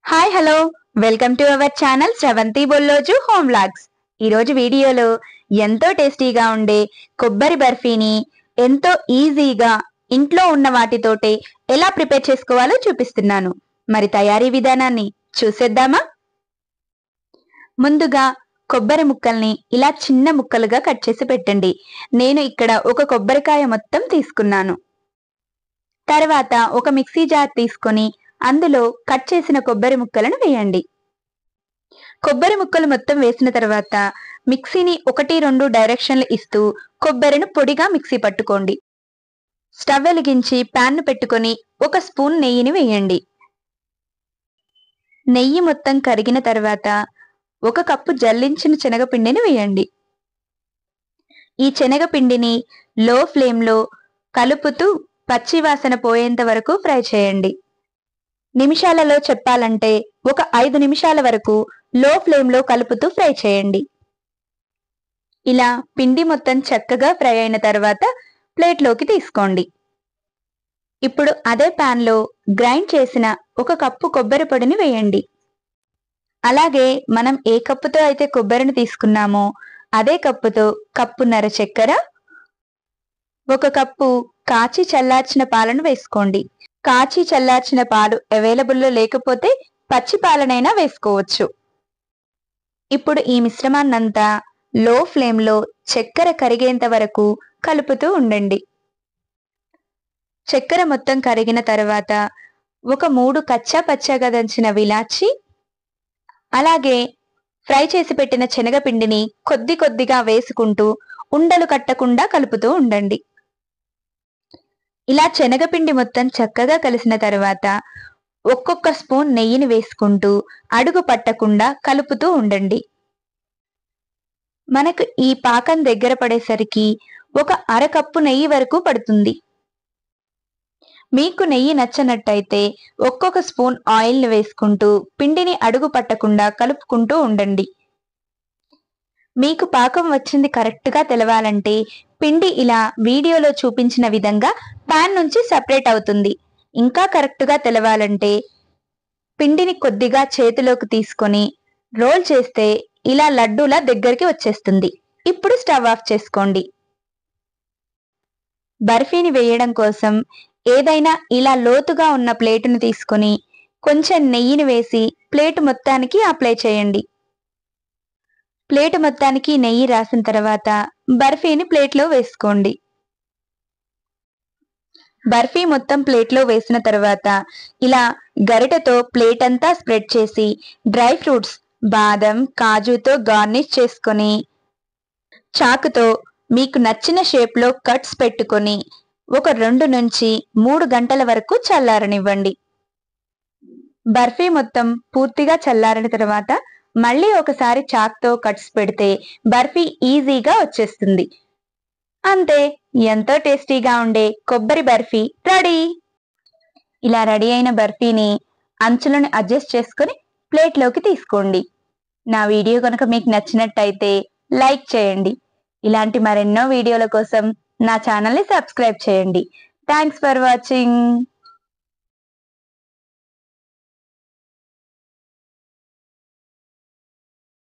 Hi hello welcome to our channel Sravanthi Bolloju home vlogs. ఈరోజు వీడియోలో ఎంతో టేస్టీగా ఉండే కొబ్బరి బర్ఫీని ఎంతో ఈజీగా ఇంట్లో ఉన్న వాటితోటే ఎలా ప్రిపేర్ చేసుకోవాలో చూపిస్తున్నాను. మరి తయారీ విధానాన్ని చూసేద్దామా? ముందుగా కొబ్బరి ముక్కల్ని ఇలా చిన్న ముక్కలుగా కట్ చేసి పెట్టండి. నేను ఇక్కడ ఒక కొబ్బరికాయ మొత్తం తీసుకున్నాను. తర్వాత ఒక మిక్సీ జార్ తీసుకొని అందులో కట్ చేసిన కొబ్బరి ముక్కలను వేయండి. కొబ్బరి ముక్కలు మొత్తం వేసిన తర్వాత మిక్సీని 1-2 డైరెక్షన్లు ఇస్తూ కొబ్బరిని పొడిగా మిక్సీ పట్టుకోండి. స్టవ్ వెలిగించి ప్యాన్ పెట్టుకొని 1 స్పూన్ నెయ్యిని వేయండి. నెయ్యి మొత్తం కరిగిన తర్వాత 1 కప్పు జల్లించిన శనగపిండిని వేయండి. ఈ శనగపిండిని లో ఫ్లేమ్లో కలుపుతూ పచ్చివాసన పోయేంత వరకు ఫ్రై చేయండి. నిమిషాలలో చెప్పాలంటే ఒక 5 నిమిషాల వరకు లో ఫ్లేమ్లో కలుపుతూ ఫ్రై చేయండి. ఇలా పిండి మొత్తం చక్కగా ఫ్రై అయిన తర్వాత ప్లేట్లోకి తీసుకోండి. ఇప్పుడు అదే ప్యాన్లో గ్రైండ్ చేసిన 1 కప్పు కొబ్బరి పొడిని వేయండి. అలాగే మనం ఏ కప్పుతో అయితే కొబ్బరిని తీసుకున్నామో అదే కప్పుతో కప్పున్నర చక్కెర, 1 కప్పు కాచి చల్లార్చిన పాలను వేసుకోండి. కాచి చల్లార్చిన పాలు అవైలబుల్లో లేకపోతే పచ్చి పాలనైనా వేసుకోవచ్చు. ఇప్పుడు ఈ మిశ్రమాన్నంతా లో ఫ్లేమ్లో చక్కెర కరిగేంత వరకు కలుపుతూ ఉండండి. చక్కెర మొత్తం కరిగిన తర్వాత 3 కచ్చా పచ్చాగా దంచిన విలాచి, అలాగే ఫ్రై చేసి పెట్టిన శనగపిండిని కొద్ది కొద్దిగా వేసుకుంటూ ఉండలు కట్టకుండా కలుపుతూ ఉండండి. ఇలా శనగపిండి మొత్తం చక్కగా కలిసిన తర్వాత ఒక్కొక్క స్పూన్ నెయ్యిని వేసుకుంటూ అడుగు పట్టకుండా కలుపుతూ ఉండండి. మనకు ఈ పాకం దగ్గర పడేసరికి 1 అరకప్పు నెయ్యి వరకు పడుతుంది. మీకు నెయ్యి నచ్చనట్టయితే ఒక్కొక్క స్పూన్ ఆయిల్ని వేసుకుంటూ పిండిని అడుగు పట్టకుండా కలుపుకుంటూ ఉండండి. మీకు పాకం వచ్చింది కరెక్ట్గా తెలవాలంటే పిండి ఇలా వీడియోలో చూపించిన విధంగా ప్యాన్ నుంచి సెపరేట్ అవుతుంది. ఇంకా కరెక్ట్గా తెలవాలంటే పిండిని కొద్దిగా చేతిలోకి తీసుకొని రోల్ చేస్తే ఇలా లడ్డూలా దగ్గరికి వచ్చేస్తుంది. ఇప్పుడు స్టవ్ ఆఫ్ చేసుకోండి. బర్ఫీని వేయడం కోసం ఏదైనా ఇలా లోతుగా ఉన్న ప్లేటును తీసుకొని కొంచెం నెయ్యిని వేసి ప్లేటు మొత్తానికి అప్లై చేయండి. ప్లేటు మొత్తానికి నెయ్యి రాసిన తర్వాత బర్ఫీని ప్లేట్లో వేసుకోండి. బర్ఫీ మొత్తం ప్లేట్లో వేసిన తర్వాత ఇలా గరిటెతో ప్లేట్ అంతా స్ప్రెడ్ చేసి డ్రై ఫ్రూట్స్ బాదం, కాజుతో గార్నిష్ చేసుకొని చాకుతో మీకు నచ్చిన షేప్లో కట్స్ పెట్టుకొని ఒక 2 నుంచి 3 గంటల వరకు చల్లారనివ్వండి. బర్ఫీ మొత్తం పూర్తిగా చల్లారిన తర్వాత మళ్ళీ ఒకసారి చాక్తో కట్స్ పెడితే బర్ఫీ ఈజీగా వచ్చేస్తుంది. అంతే, ఎంతో టేస్టీగా ఉండే కొబ్బరి బర్ఫీ రెడీ. ఇలా రెడీ అయిన బర్ఫీని అంచులను అడ్జస్ట్ చేసుకుని ప్లేట్లోకి తీసుకోండి. నా వీడియో కనుక మీకు నచ్చినట్టయితే లైక్ చేయండి. ఇలాంటి మరెన్నో వీడియోల కోసం నా ఛానల్ని సబ్స్క్రైబ్ చేయండి. Thanks for watching.